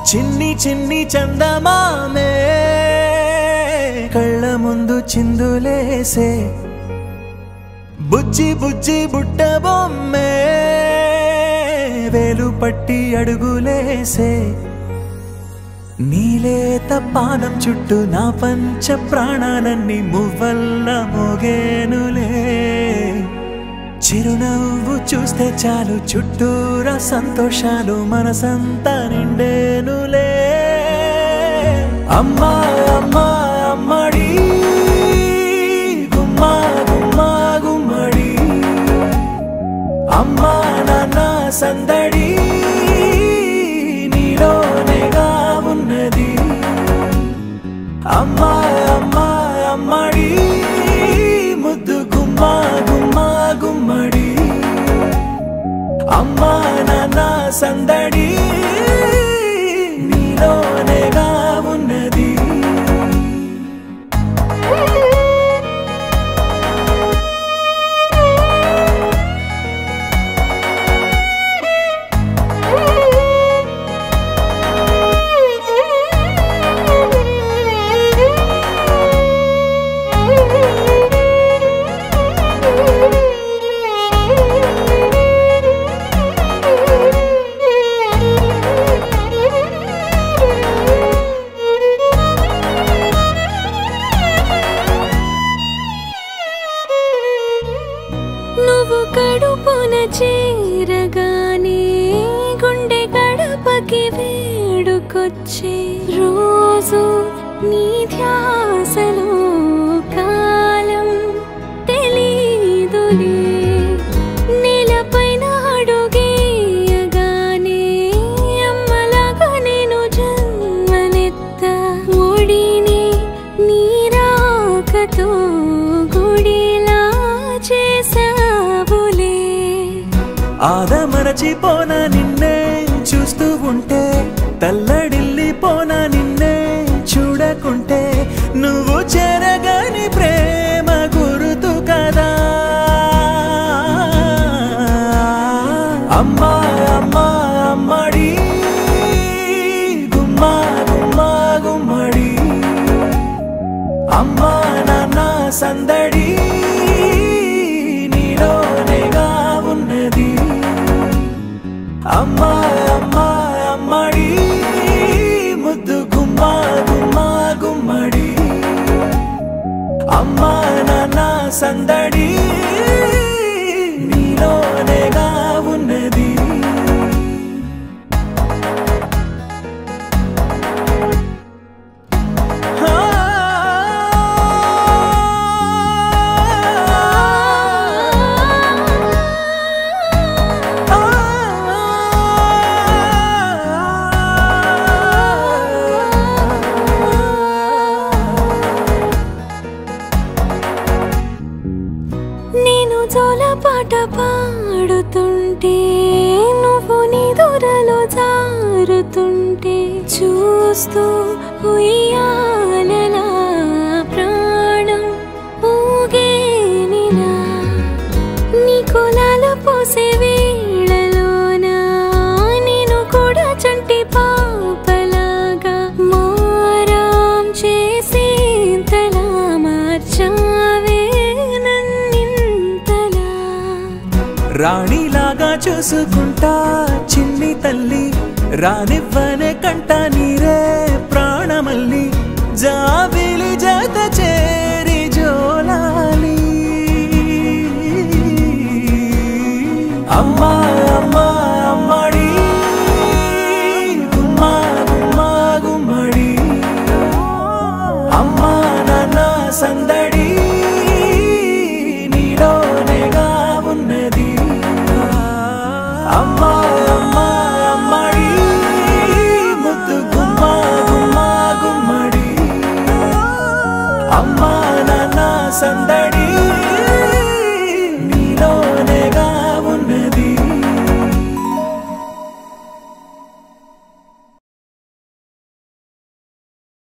చిన్ని చిన్ని చందమామే కళ్ళ ముందు చిందులేసే బుజ్జి బుజ్జి బుట్ట బొమ్మే వేలు పట్టి అడుగులేసే నీలేత పానం చుట్టూ నా పంచ ప్రాణాలన్నీ మువ్వల్ల మోగేనులే చిరునవ్వు చూస్తే చాలు చుట్టూరా సంతోషాలు మనసంతా నిండేనులే అమ్మా అమ్మా అమ్మడి గుమ్మా గుమ్మా గుమ్మడి అమ్మా నాన్న సందడి నీలోనేగా ఉన్నది అమ్మా అమ్మా అమ్మడి ముద్దు గుమ్మా గుమ్మా గుమ్మడి అమ్మా నాన్న సందడి నీలోనేగా ఉన్నది నువ్వు కడుపున చేరగానే గుండె గడపకి వేడుకొచ్చే రోజు నీ ధ్యాసలో కాలం తెలీదులే నేలపైన అడుగేయగానే అమ్మలాగా నేను జన్మనెత్త ఒడిని నీ రాకతో గుడిలా చేసావులే ఆదమరచిపోన నిన్నే చూస్తూ ఉంటే తల్లడిల్లిపోన నిన్నే చూడకుంటే నువ్వు చెరగని ప్రేమ గుర్తు కదా అమ్మా అమ్మా అమ్మడి గుమ్మా గుమ్మా గుమ్మడి అమ్మా నాన్న సందడి నీలోనేగా ఉన్నది అమ్మా అమ్మా అమ్మడి ముద్దు గుమ్మా గుమ్మా గుమ్మడి అమ్మా నాన్న సందడి నీలోనేగా ఉన్నది నేను జోలపాట పాడుతుంటే నువ్వు నిదురలో జారుతుంటే చూస్తూ ఉయ్యాలలా ప్రాణం ఊగేనిలా నీ కులాల పోసే వేళలోన నేను కూడా చంటి పాపలాగా మారాం చేసేంతలా మార్చావే రాణిలాగా చూసుకుంటా చిన్ని తల్లి రానివ్వనే కంట నీరే ప్రాణమల్లి జాబిలి జత చేరి జోలాలి అమ్మా అమ్మా అమ్మడి గుమ్మా గుమ్మా గుమ్మడి అమ్మా నాన్న సందడి నీలోనేగా ఉన్నది అమ్మా అమ్మా అమ్మడి ముద్దు గుమ్మా గుమ్మా గుమ్మడి అమ్మా నాన్న సందడి